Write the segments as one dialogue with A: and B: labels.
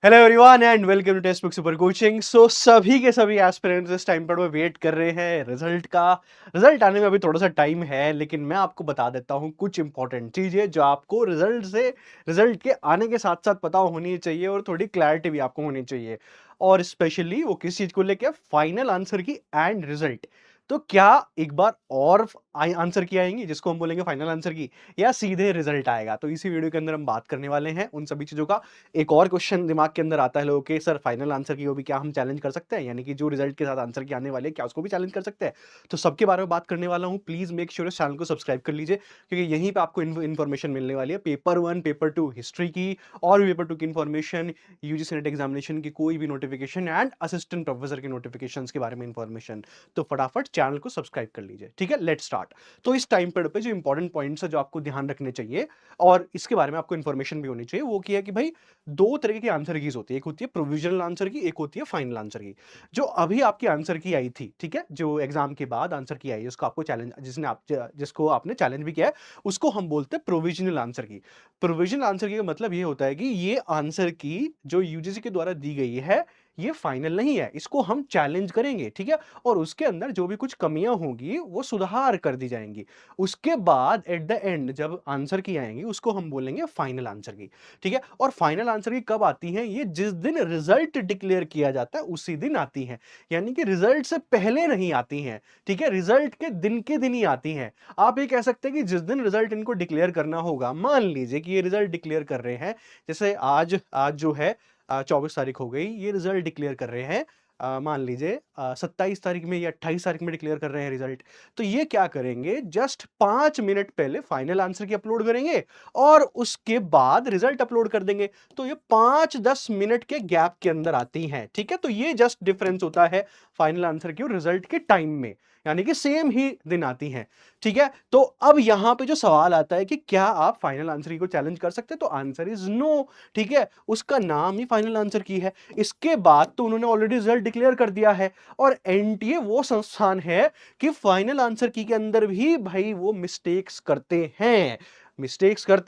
A: Hello everyone and welcome to textbook super coaching. So सभी के सभी aspirants इस टाइम पर वो वेट कर रहे हैं रिजल्ट का। रिजल्ट आने में अभी थोड़ा सा टाइम है, लेकिन मैं आपको बता देता हूँ कुछ इंपॉर्टेंट चीजें जो आपको रिजल्ट के आने के साथ साथ पता होनी चाहिए और थोड़ी क्लैरिटी भी आपको होनी चाहिए। और स्पेशली वो किस चीज को लेकर, फाइनल आंसर की एंड रिजल्ट। तो क्या एक बार और आंसर की आएंगी जिसको हम बोलेंगे फाइनल आंसर की, या सीधे रिजल्ट आएगा? तो इसी वीडियो के अंदर हम बात करने वाले हैं उन सभी चीजों का। एक और क्वेश्चन दिमाग के अंदर आता है लोगों के, सर फाइनल आंसर की को भी क्या हम चैलेंज कर सकते हैं, यानी कि जो रिजल्ट के साथ आंसर की आने वाले क्या उसको भी चैलेंज कर सकते हैं? तो सबके बारे में बात करने वाला हूं। प्लीज मेक श्योर इस चैनल को सब्सक्राइब कर लीजिए, क्योंकि यहीं पे आपको इन्फॉर्मेशन मिलने वाली है पेपर 1 पेपर 2 हिस्ट्री की और भी पेपर 2 की इन्फॉर्मेशन, यूजीसी नेट एग्जामिनेशन की कोई भी नोटिफिकेशन एंड असिस्टेंट प्रोफेसर के नोटिफिकेशन के बारे में इंफॉर्मेशन। तो फटाफट चैनल को सब्सक्राइब कर लीजिए, ठीक है? Let start. तो इस टाइम पे जो इंपॉर्टेंट पॉइंट्स है जो आपको ध्यान रखने चाहिए और इसके बारे में आपको इन्फॉर्मेशन भी होनी चाहिए, वो किया कि भाई दो तरीके की आंसर कीज होती है। एक होती है प्रोविजनल आंसर की, एक होती है फाइनल आंसर की। जो अभी आपकी आंसर की आई थी, ठीक है, जो एग्जाम के बाद आंसर की आई, जिसको आपको चैलेंज जिसको आपने चैलेंज भी किया है, उसको हम बोलते हैं प्रोविजनल आंसर की। प्रोविजनल आंसर की का मतलब ये होता है कि ये आंसर की जो यूजीसी के द्वारा दी गई है, ये फाइनल नहीं है, इसको हम चैलेंज करेंगे, ठीक है? और उसके अंदर जो भी कुछ कमियां होंगी वो सुधार कर दी जाएंगी। उसके बाद एट द एंड जब आंसर की आएंगी उसको हम बोलेंगे फाइनल आंसर की, ठीक है? और फाइनल आंसर की कब आती हैं? ये जिस दिन रिजल्ट डिक्लेयर किया जाता है उसी दिन आती हैं, यानी कि रिजल्ट से पहले नहीं आती हैं, ठीक है? रिजल्ट के दिन ही आती हैं। आप ये कह सकते हैं कि जिस दिन रिजल्ट इनको डिक्लेयर करना होगा, मान लीजिए कि ये रिजल्ट डिक्लेयर कर रहे हैं, जैसे आज आज जो है 24 तारीख हो गई, ये रिजल्ट डिक्लेयर कर रहे हैं, मान लीजिए 27 तारीख में या 28 तारीख में डिक्लेयर कर रहे हैं रिजल्ट। तो ये क्या करेंगे, जस्ट 5 मिनट पहले फाइनल आंसर की अपलोड करेंगे और उसके बाद रिजल्ट अपलोड कर देंगे। तो ये 5-10 मिनट के गैप के अंदर आती हैं, ठीक है? तो ये जस्ट डिफरेंस होता है फाइनल आंसर की और रिजल्ट के टाइम में, यानी कि सेम ही दिन आती हैं, ठीक है? तो अब यहां पे जो सवाल आता है कि क्या आप फाइनल आंसर की को चैलेंज कर सकते हैं, तो आंसर इज नो, ठीक है? उसका नाम ही फाइनल आंसर की है। इसके बाद तो उन्होंने ऑलरेडी रिजल्ट डिक्लेयर कर दिया है, और एनटीए वो संस्थान है कि फाइनल आंसर की के अंदर भी भाई वो मिस्टेक्स करते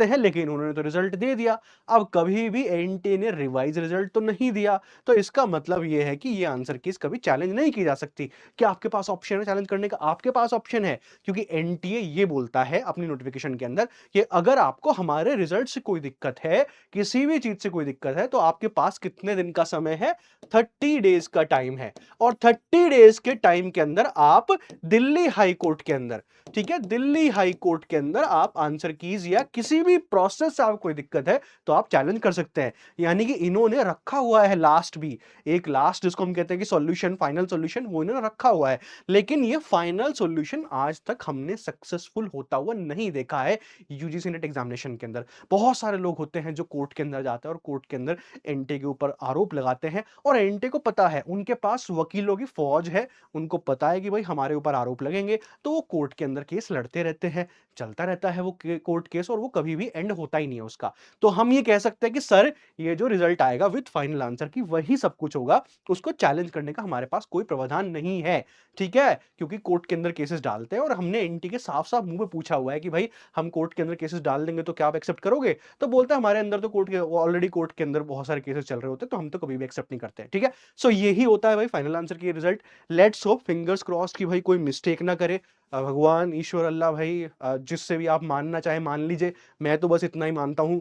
A: हैं, लेकिन उन्होंने तो रिजल्ट दे दिया। अब कभी भी एनटीए ने रिवाइज रिजल्ट तो नहीं दिया, तो इसका मतलब यह है कि ये आंसर कीज कभी चैलेंज नहीं की जा सकती। क्या आपके पास ऑप्शन है चैलेंज करने का? आपके पास ऑप्शन है, क्योंकि एनटीए ये बोलता है अपनी नोटिफिकेशन के अंदर कि अगर आपको हमारे रिजल्ट से कोई दिक्कत है, किसी भी चीज से कोई दिक्कत है, तो आपके पास कितने दिन का समय है? 30 डेज का टाइम है। और 30 डेज के टाइम के अंदर आप दिल्ली हाई कोर्ट के अंदर, ठीक है, दिल्ली हाई कोर्ट के अंदर आप आंसर कीज या किसी भी प्रोसेस से आपको कोई दिक्कत है तो आप चैलेंज कर सकते हैं। यानी कि इन्होंने रखा हुआ है लास्ट भी, एक लास्ट जिसको हम कहते हैं कि सॉल्यूशन, फाइनल सॉल्यूशन, वो इन्होंने रखा हुआ है। लेकिन ये फाइनल सॉल्यूशन आज तक हमने सक्सेसफुल होता हुआ नहीं देखा है यूजीसी नेट एग्जामिनेशन के अंदर। बहुत सारे लोग होते हैं जो कोर्ट के अंदर जाते हैं और कोर्ट के अंदर एनटीए के ऊपर आरोप लगाते हैं, और एनटीए को पता है, उनके पास वकीलों की फौज है, उनको पता है कि भाई हमारे ऊपर आरोप लगेंगे, तो वो कोर्ट के अंदर केस लड़ते रहते हैं, चलता रहता है वो कोर्ट केस, और वो कभी भी एंड होता ही नहीं है उसका। तो हम ये कह सकते हैं कि सर, ये जो रिजल्ट आएगा विद फाइनल आंसर की वही सब कुछ होगा, उसको चैलेंज करने का हमारे पास कोई प्रावधान नहीं है, ठीक है? क्योंकि कोर्ट के अंदर केसेस डालते हैं और हमने एनटीए के साफ साफ मुंह पे पूछा हुआ है कि भाई हम कोर्ट के अंदर केसेस डाल देंगे तो क्या आप एक्सेप्ट करोगे? तो बोलता है हमारे अंदर तो ऑलरेडी कोर्ट के अंदर बहुत सारे केसेस चल रहे होते हैं, तो हम तो कभी भी एक्सेप्ट नहीं करते हैं, ठीक है? सो यही होता है भाई फाइनल आंसर की result. Let's hope, fingers cross कि भाई कोई मिस्टेक ना करे। भगवान ईश्वर अल्लाह भाई, जिससे भी आप मानना चाहे मान लीजिए। मैं तो बस इतना ही मानता हूं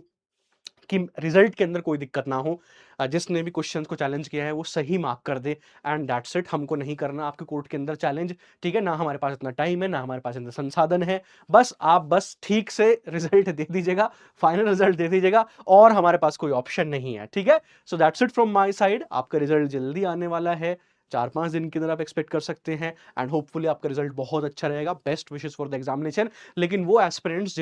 A: कि रिजल्ट के अंदर कोई दिक्कत ना हो। जिसने भी क्वेश्चंस को चैलेंज किया है वो सही मार्क कर दे, एंड दैट्स इट। हमको नहीं करना आपके कोर्ट के अंदर चैलेंज, ठीक है? ना हमारे पास इतना टाइम है, ना हमारे पास इतना संसाधन है। बस आप बस ठीक से रिजल्ट दे दीजिएगा, फाइनल रिजल्ट दे दीजिएगा, और हमारे पास कोई ऑप्शन नहीं है, ठीक है? So that's it from my side. आपका रिजल्ट जल्दी आने वाला है, 4-5 दिन के अंदर आप एक्सपेक्ट कर सकते हैं, एंड होपफुली आपका रिजल्ट बहुत अच्छा रहेगा। Best wishes for the examination. लेकिन वो एस्पिरेंट्स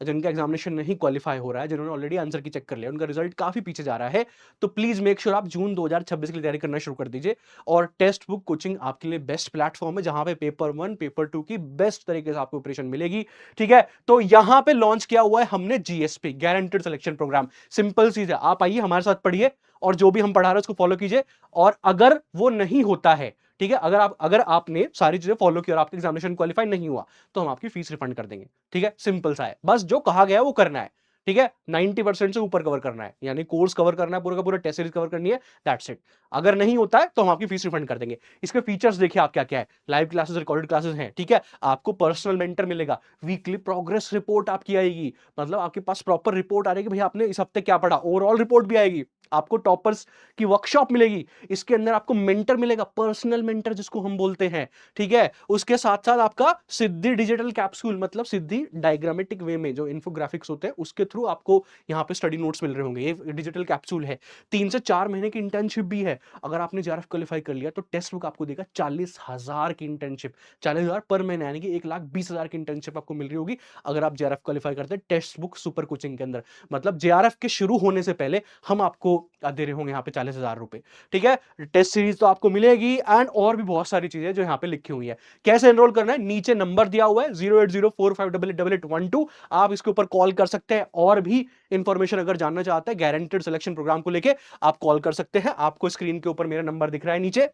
A: जिनका एग्जामिनेशन नहीं क्वालिफाई हो रहा है, जिन्होंने ऑलरेडी आंसर की चेक कर लिया, उनका रिजल्ट काफी पीछे जा रहा है, तो प्लीज मेक श्योर आप जून 2026 के लिए तैयारी करना शुरू कर दीजिए। और टेक्स्ट बुक कोचिंग आपके लिए बेस्ट प्लेटफॉर्म है, जहां पे पेपर 1 पेपर 2 की बेस्ट तरीके से आपको प्रिपरेशन मिलेगी, ठीक है? तो यहां पे लॉन्च किया हुआ है हमने GSP, guaranteed selection program. Simple चीज है, आप आइए हमारे साथ पढ़िए, और जो भी हम पढ़ा रहे हैं उसको फॉलो कीजिए। और अगर वो नहीं होता है, ठीक है, अगर आपने सारी चीजें फॉलो की और आपका एग्जामिनेशन क्वालिफाई नहीं हुआ, तो हम आपकी फीस रिफंड कर देंगे, ठीक है? सिंपल सा है, बस जो कहा गया है वो करना है, ठीक है? 90% से ऊपर कवर करना है, यानी कोर्स कवर करना है, पूरा का पूरा टेस्ट सीरीज कवर करनी है, दैट्स इट। अगर नहीं होता है, तो हम आपकी फीस रिफंड कर देंगे। इसके फीचर्स देखिए आप क्या-क्या है, लाइव क्लासेस, रिकॉर्डेड क्लासेस हैं, ठीक है? आपको पर्सनल मेंटर मिलेगा, वीकली प्रोग्रेस रिपोर्ट आपकी आएगी, मतलब आपके पास प्रॉपर रिपोर्ट आ रही है कि भई आपने इस हफ्ते क्या पढ़ा, ओवरऑल रिपोर्ट भी आएगी। आपको टॉपर्स की वर्कशॉप मिलेगी, इसके अंदर आपको मेंटर मिलेगा, पर्सनल मेंटर जिसको हम बोलते हैं, ठीक है? उसके साथ-साथ आपका सिद्धि डिजिटल कैप्सूल, मतलब सिद्धि डायग्रामेटिक वे में जो इन्फोग्राफिक्स होते हैं, उसके थ्रू आपको यहाँ पे स्टडी नोट्स मिल रहे होंगे। ये डिजिटल कैप्सूल है। 3 से 4 महीने की इंटर्नशिप भी है। अगर आपने जेआरएफ क्वालीफाई कर लिया, तो टेक्स्ट बुक आपको देगा 40,000 की इंटर्नशिप, 40,000 पर महीने, यानी कि 1,20,000 की इंटर्नशिप आपको मिल रही होगी, अगर आप जेआरएफ क्वालीफाई करते हैं टेक्स्ट बुक सुपर कोचिंग के अंदर। मतलब जेआरएफ के शुरू होने से पहले हम आपको दे रहे होंगे यहाँ पे 40,000 रुपए, ठीक है? टेस्ट सीरीज तो आपको मिलेगी, एंड और भी बहुत सारी चीजें जो यहाँ पे लिखी हुई है। कैसे एनरोल करना है, नीचे नंबर दिया हुआ है 08045888812। आप इसके ऊपर कॉल कर सकते हैं, और भी इंफॉर्मेशन अगर जानना चाहते हैं गारंटेड सिलेक्शन प्रोग्राम को लेके, आप कॉल कर सकते हैं। आपको स्क्रीन के ऊपर मेरा नंबर दिख रहा है नीचे।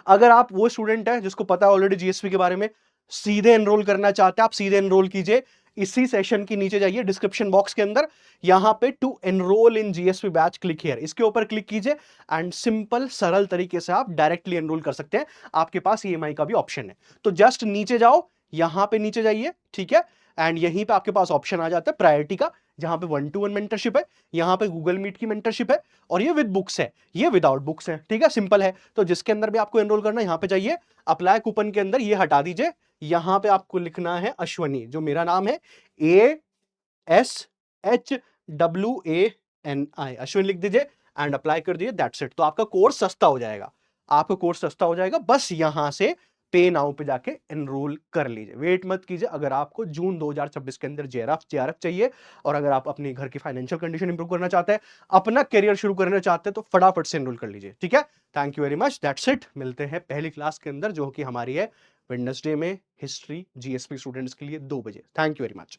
A: अगर आप वो स्टूडेंट है जिसको पता है ऑलरेडी जीएसपी के बारे में, सीधे एनरोल करना चाहते हैं, आप सीधे एनरोल कीजिए। इसी सेशन के नीचे जाइए, डिस्क्रिप्शन बॉक्स के अंदर, यहां पे to enroll in GSP batch click here, इसके ऊपर क्लिक कीजिए, एंड सिंपल सरल तरीके से आप डायरेक्टली एनरोल कर सकते हैं। आपके पास ईएमआई का भी ऑप्शन है, तो जस्ट नीचे जाओ, यहां पे नीचे जाइए, ठीक है? एंड यहीं पे आपके पास ऑप्शन आ जाता है प्रायोरिटी का, जहां पे 1-to-1 मेंटरशिप है, यहां पे गूगल मीट की मेंटरशिप है, और ये विद बुक्स है, ये विदाउट बुक्स है, ठीक है? सिंपल है। तो जिसके अंदर भी आपको एनरोल करना है, यहां पे जाइए, अप्लाई कूपन के अंदर ये हटा दीजिए, यहां पे आपको लिखना है अश्वनी, जो मेरा नाम है, ASHWANI, अश्विन लिख दीजिए, एंड अप्लाई कर दीजिए, दैट्स इट। तो आपका कोर्स सस्ता हो जाएगा, आपका कोर्स सस्ता हो जाएगा। बस यहां से पे नाउ पे जाके एनरोल कर लीजिए, वेट मत कीजिए। अगर आपको जून 2026 के अंदर जेआरएफ चाहिए, और अगर आप अपने घर की फाइनेंशियल कंडीशन इंप्रूव करना चाहते हैं, अपना करियर शुरू करना चाहते हैं, तो फटाफट से एनरोल कर लीजिए, ठीक है? Thank you very much, that's it. मिलते हैं पहली क्लास के अंदर, जो कि हमारी है वेडनेसडे में, हिस्ट्री जीएसपी स्टूडेंट्स के लिए 2 बजे। Thank you very much.